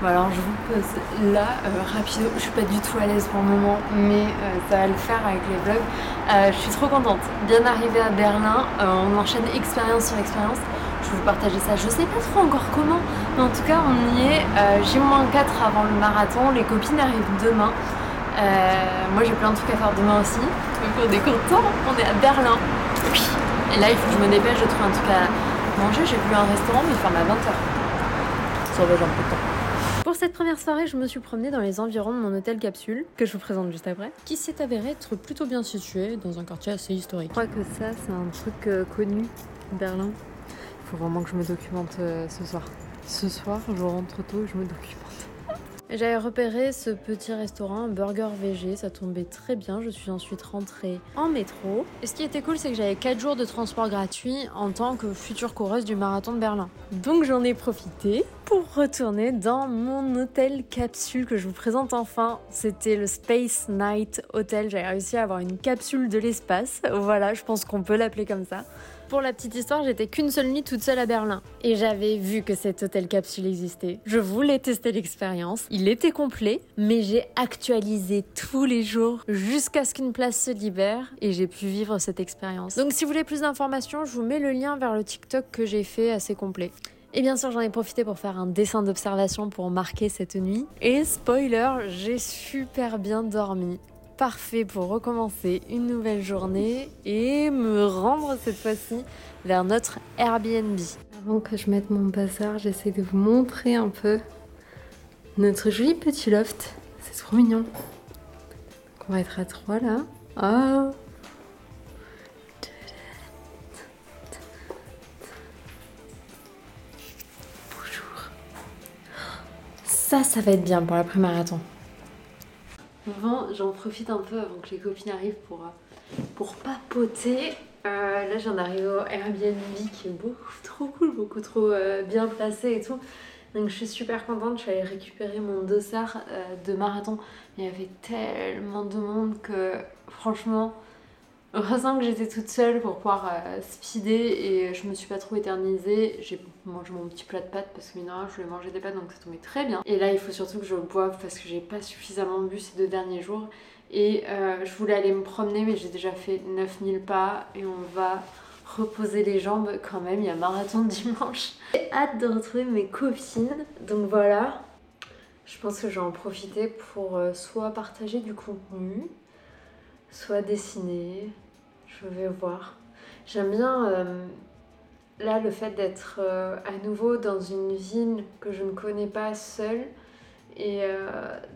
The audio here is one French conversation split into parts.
Bon alors je vous pose là, rapido, je suis pas du tout à l'aise pour le moment, mais ça va le faire avec les vlogs. Je suis trop contente, bien arrivée à Berlin, on enchaîne expérience sur expérience. Je vais vous partager ça, je sais pas trop encore comment, mais en tout cas on y est, J-4 avant le marathon, les copines arrivent demain. Moi j'ai plein de trucs à faire demain aussi, donc on est content, on est à Berlin. Et là il faut que je me dépêche de trouver un truc à manger, j'ai vu un restaurant mais il ferme à 20h. Ça va, j'ai un peu de temps. Pour cette première soirée, je me suis promenée dans les environs de mon hôtel capsule, que je vous présente juste après, qui s'est avéré être plutôt bien situé dans un quartier assez historique. Je crois que ça, c'est un truc connu, Berlin. Il faut vraiment que je me documente ce soir. Ce soir, je rentre tôt et je me documente. J'avais repéré ce petit restaurant, Burger VG, ça tombait très bien. Je suis ensuite rentrée en métro. Et ce qui était cool, c'est que j'avais 4 jours de transport gratuit en tant que future coureuse du marathon de Berlin. Donc j'en ai profité pour retourner dans mon hôtel capsule que je vous présente enfin. C'était le Space Night Hotel. J'avais réussi à avoir une capsule de l'espace. Voilà, je pense qu'on peut l'appeler comme ça. Pour la petite histoire, j'étais qu'une seule nuit toute seule à Berlin. Et j'avais vu que cet hôtel capsule existait. Je voulais tester l'expérience. Il était complet, mais j'ai actualisé tous les jours jusqu'à ce qu'une place se libère et j'ai pu vivre cette expérience. Donc si vous voulez plus d'informations, je vous mets le lien vers le TikTok que j'ai fait assez complet. Et bien sûr, j'en ai profité pour faire un dessin d'observation pour marquer cette nuit. Et spoiler, j'ai super bien dormi. Parfait pour recommencer une nouvelle journée et me rendre cette fois-ci vers notre Airbnb. Avant que je mette mon bazar, j'essaie de vous montrer un peu notre joli petit loft. C'est trop mignon. Donc on va être à 3 là. Oh. Bonjour. Ça va être bien pour l'après-marathon. Bon, j'en profite un peu avant que les copines arrivent pour papoter. Là, j'en arrive au Airbnb qui est beaucoup trop cool, beaucoup trop bien placé et tout. Donc, je suis super contente. Je suis allée récupérer mon dossard de marathon. Il y avait tellement de monde que, franchement, heureusement que j'étais toute seule pour pouvoir speeder et je me suis pas trop éternisée. J'ai mangé mon petit plat de pâtes parce que maintenant je voulais manger des pâtes donc ça tombait très bien. Et là il faut surtout que je boive parce que j'ai pas suffisamment bu ces 2 derniers jours. Et je voulais aller me promener mais j'ai déjà fait 9000 pas et on va reposer les jambes quand même. Il y a marathon dimanche. J'ai hâte de retrouver mes copines. Donc voilà, je pense que je vais en profiter pour soit partager du contenu, soit dessiner, je vais voir. J'aime bien là le fait d'être à nouveau dans une ville que je ne connais pas seule et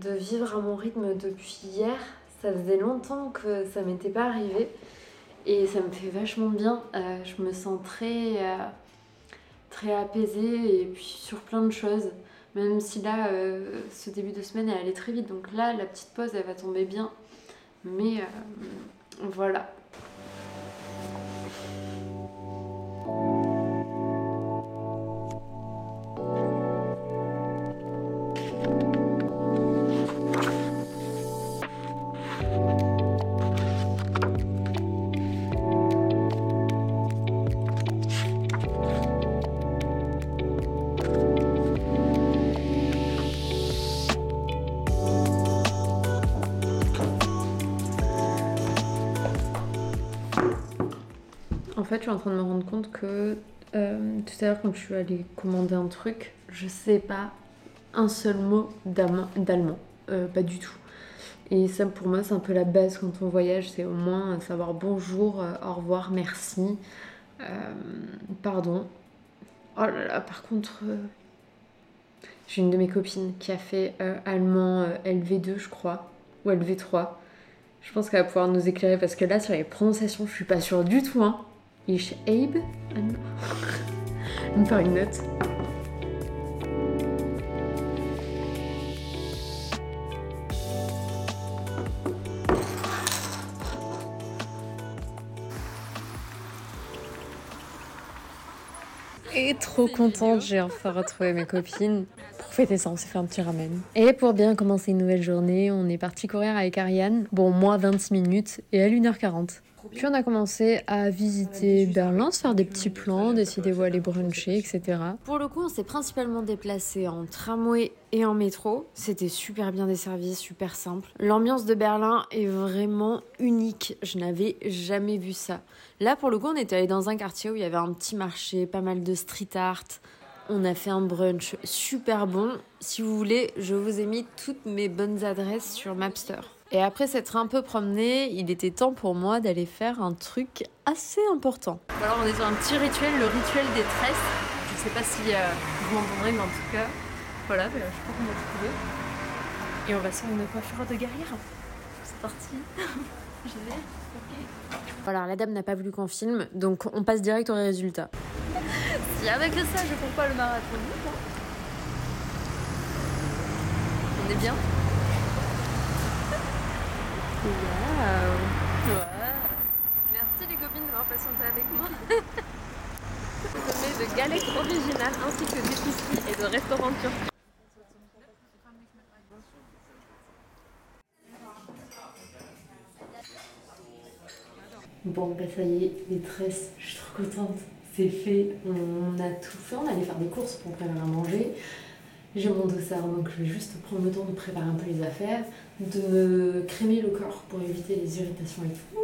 de vivre à mon rythme depuis hier. Ça faisait longtemps que ça m'était pas arrivé et ça me fait vachement bien. Je me sens très apaisée et puis sur plein de choses. Même si là, ce début de semaine, elle allait très vite. Donc là, la petite pause, elle va tomber bien. Mais voilà. En fait, je suis en train de me rendre compte que tout à l'heure, quand je suis allée commander un truc, je sais pas un seul mot d'allemand. Pas du tout. Et ça, pour moi, c'est un peu la base quand on voyage, c'est au moins savoir bonjour, au revoir, merci, pardon. Oh là là, par contre, j'ai une de mes copines qui a fait allemand LV2, je crois, ou LV3. Je pense qu'elle va pouvoir nous éclairer parce que là, sur les prononciations, je suis pas sûre du tout, hein. Ich habe me faire une note. Et trop contente, j'ai enfin retrouvé mes copines. Pour fêter ça, on s'est fait un petit ramen. Et pour bien commencer une nouvelle journée, on est parti courir avec Ariane. Bon, moi 26 minutes et elle 1h40. Puis on a commencé à visiter Berlin, se faire des petits plans, décider où aller bruncher, etc. Pour le coup, on s'est principalement déplacé en tramway et en métro. C'était super bien desservi, super simple. L'ambiance de Berlin est vraiment unique. Je n'avais jamais vu ça. Là, pour le coup, on était allé dans un quartier où il y avait un petit marché, pas mal de street art. On a fait un brunch super bon. Si vous voulez, je vous ai mis toutes mes bonnes adresses sur Mapster. Et après s'être un peu promené, il était temps pour moi d'aller faire un truc assez important. Alors on est sur un petit rituel, le rituel des tresses. Je sais pas si vous m'entendrez, mais en tout cas, voilà, je crois qu'on va trouver. Et on va sur une coiffure de guerrière. C'est parti. J'y vais. Ok. Voilà, la dame n'a pas voulu qu'on filme, donc on passe direct au résultat. Si avec ça, je cours pas le marathon, on est bien. Wow. Merci les copines d'avoir patienté avec moi. Sommet de galettes originales ainsi que d'épiceries et de restaurants turcs. Bon, bah ça y est, les tresses, je suis trop contente. C'est fait, on a tout fait, on allait faire des courses pour préparer à manger. J'ai mon dossard, donc je vais juste prendre le temps de préparer un peu les affaires, de me crémer le corps pour éviter les irritations et tout.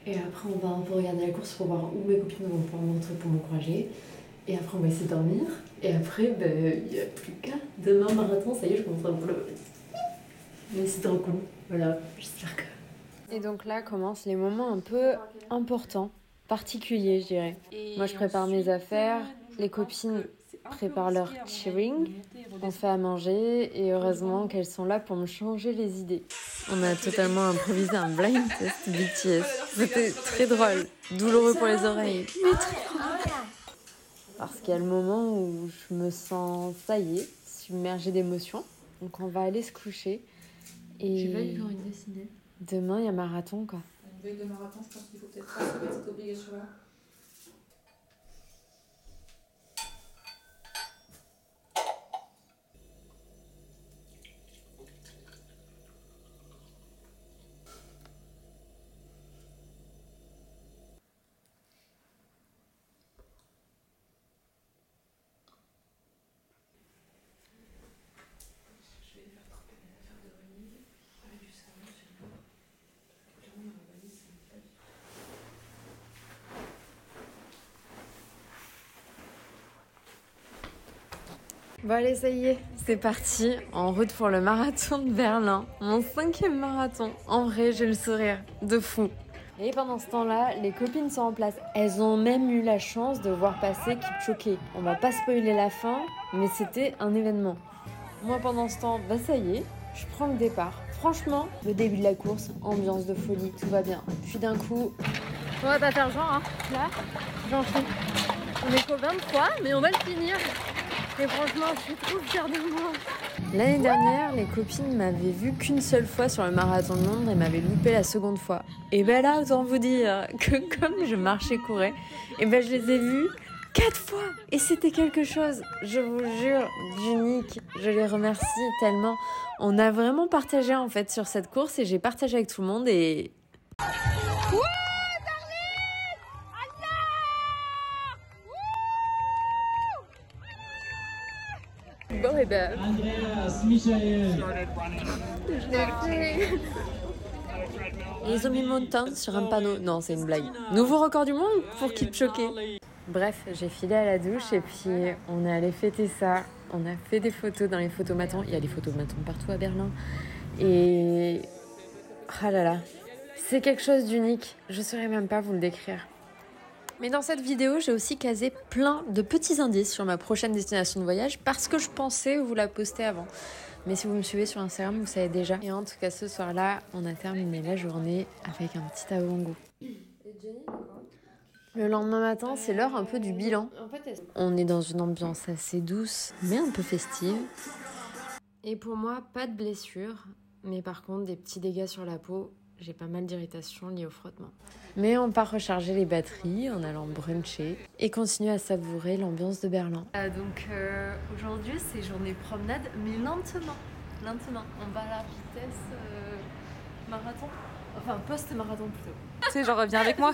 Et après, on va un peu regarder la course pour voir où mes copines vont pouvoir me montrer pour m'encourager. Et après, on va essayer de dormir. Et après, il n'y a plus qu'à. Demain, marathon, ça y est, je commence à pleurer. Mais c'est trop cool. Voilà, j'espère que. Et donc là commencent les moments un peu importants, particuliers, je dirais. Moi, je prépare mes affaires, les copines préparent leur cheering, on fait à manger et heureusement qu'elles sont là pour me changer les idées. On a totalement improvisé un blind test BTS. C'était très drôle, douloureux pour les oreilles, mais très drôle. Parce qu'il y a le moment où je me sens, ça y est, submergée d'émotions. Donc on va aller se coucher. Et j'ai pas du tout envie de dessiner. Demain, il y a marathon, quoi. Une veille de marathon, je pense qu'il faut peut-être pas se mettre cette obligation-là. Je vais faire tremper mes affaires de remise. Avec du savon sur le dos. Clairement, dans ma valise, c'est pas du tout. Bon allez, ça y est, c'est parti, en route pour le marathon de Berlin. Mon 5e marathon. En vrai, j'ai le sourire de fou. Et pendant ce temps-là, les copines sont en place. Elles ont même eu la chance de voir passer Kipchoge. On va pas spoiler la fin, mais c'était un événement. Moi, pendant ce temps, bah ça y est, je prends le départ. Franchement, le début de la course, ambiance de folie, tout va bien. Puis d'un coup, on va pas faire genre, hein. Là, j'en suis. On est qu'au 23, mais on va le finir. Et franchement, je suis trop fière de moi. L'année dernière, les copines m'avaient vue qu'une seule fois sur le marathon de Londres et m'avaient loupé la seconde fois. Et ben là, autant vous dire que comme je marchais, courais, et ben je les ai vues 4 fois. Et c'était quelque chose, je vous jure, d'unique. Je les remercie tellement. On a vraiment partagé en fait sur cette course et j'ai partagé avec tout le monde et... Bon et ben... Andreas, Michael. Et ils ont mis mon temps sur un panneau. Non, c'est une blague. Nouveau record du monde pour Kipchoge. Bref, j'ai filé à la douche et puis on est allé fêter ça. On a fait des photos dans les photomatons. Il y a des photomatons partout à Berlin. Et... ah là là. C'est quelque chose d'unique. Je ne saurais même pas vous le décrire. Mais dans cette vidéo, j'ai aussi casé plein de petits indices sur ma prochaine destination de voyage parce que je pensais vous la poster avant. Mais si vous me suivez sur Instagram, vous savez déjà. Et en tout cas, ce soir-là, on a terminé la journée avec un petit avango. Le lendemain matin, c'est l'heure un peu du bilan. On est dans une ambiance assez douce, mais un peu festive. Et pour moi, pas de blessure, mais par contre, des petits dégâts sur la peau. J'ai pas mal d'irritations liées au frottement. Mais on part recharger les batteries en allant bruncher et continuer à savourer l'ambiance de Berlin. Donc aujourd'hui, c'est journée promenade, mais lentement. On va à la vitesse marathon. Enfin, post-marathon plutôt. Tu sais, genre, reviens avec moi.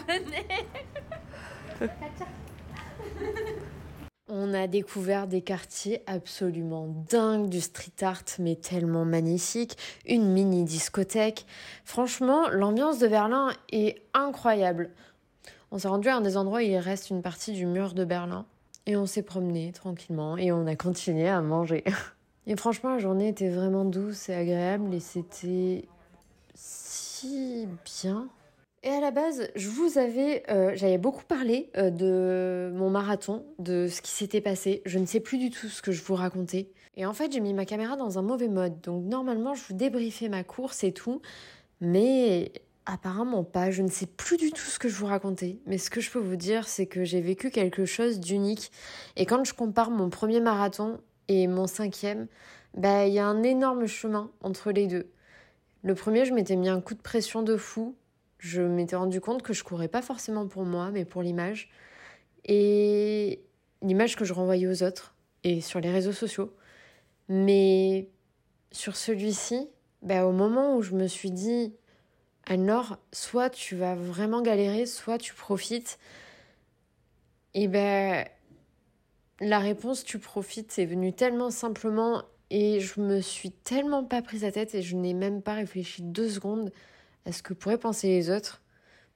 On a découvert des quartiers absolument dingues, du street art mais tellement magnifique, une mini discothèque. Franchement, l'ambiance de Berlin est incroyable. On s'est rendu à un des endroits où il reste une partie du mur de Berlin et on s'est promené tranquillement et on a continué à manger. Et franchement, la journée était vraiment douce et agréable et c'était si bien. Et à la base, j'avais beaucoup parlé de mon marathon, de ce qui s'était passé. Je ne sais plus du tout ce que je vous racontais. Et en fait, j'ai mis ma caméra dans un mauvais mode. Donc normalement, je vous débriefais ma course et tout. Mais apparemment pas. Je ne sais plus du tout ce que je vous racontais. Mais ce que je peux vous dire, c'est que j'ai vécu quelque chose d'unique. Et quand je compare mon premier marathon et mon 5e, il y a un énorme chemin entre les deux. Le premier, je m'étais mis un coup de pression de fou. Je m'étais rendu compte que je courais pas forcément pour moi, mais pour l'image. Et l'image que je renvoyais aux autres et sur les réseaux sociaux. Mais sur celui-ci, au moment où je me suis dit, Anne-Laure, soit tu vas vraiment galérer, soit tu profites. Et la réponse tu profites est venue tellement simplement et je me suis tellement pas prise la tête et je n'ai même pas réfléchi 2 secondes à ce que pourraient penser les autres.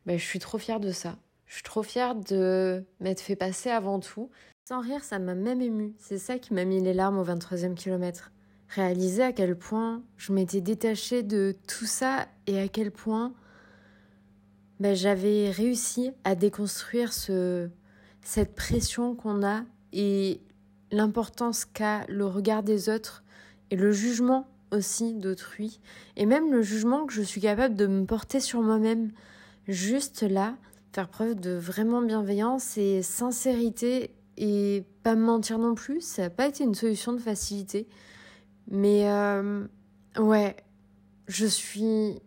Je suis trop fière de ça. Je suis trop fière de m'être fait passer avant tout. Sans rire, ça m'a même émue. C'est ça qui m'a mis les larmes au 23e kilomètre. Réaliser à quel point je m'étais détachée de tout ça et à quel point j'avais réussi à déconstruire cette pression qu'on a et l'importance qu'a le regard des autres et le jugement aussi d'autrui et même le jugement que je suis capable de me porter sur moi-même. Juste là, faire preuve de vraiment bienveillance et sincérité et pas me mentir non plus, ça n'a pas été une solution de facilité. Mais ouais, je suis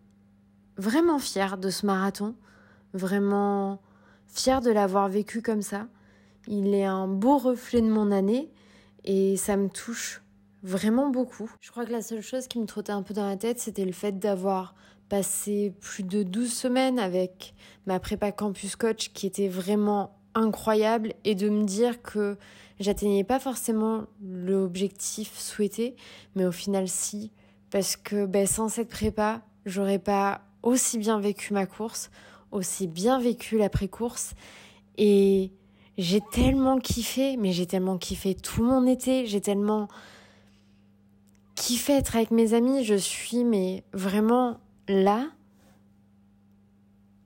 vraiment fière de ce marathon, vraiment fière de l'avoir vécu comme ça. Il est un beau reflet de mon année et ça me touche vraiment beaucoup. Je crois que la seule chose qui me trottait un peu dans la tête, c'était le fait d'avoir passé plus de 12 semaines avec ma prépa campus coach qui était vraiment incroyable et de me dire que j'atteignais pas forcément l'objectif souhaité, mais au final si, parce que sans cette prépa, j'aurais pas aussi bien vécu ma course, aussi bien vécu l'après-course et j'ai tellement kiffé tout mon été, j'ai tellement kiffé être avec mes amis, je suis vraiment là,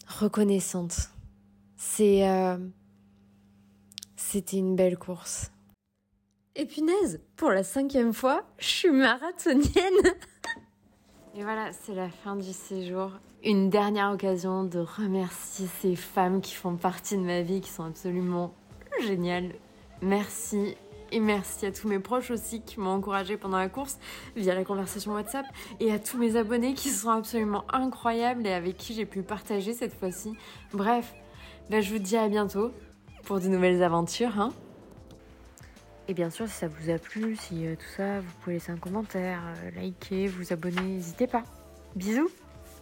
reconnaissante. C'était une belle course. Et punaise, pour la 5e fois, je suis marathonienne. Et voilà, c'est la fin du séjour. Une dernière occasion de remercier ces femmes qui font partie de ma vie, qui sont absolument géniales. Merci. Et merci à tous mes proches aussi qui m'ont encouragée pendant la course via la conversation WhatsApp et à tous mes abonnés qui sont absolument incroyables et avec qui j'ai pu partager cette fois-ci. Bref, je vous dis à bientôt pour de nouvelles aventures. Et bien sûr, si ça vous a plu, si tout ça, vous pouvez laisser un commentaire, liker, vous abonner, n'hésitez pas. Bisous!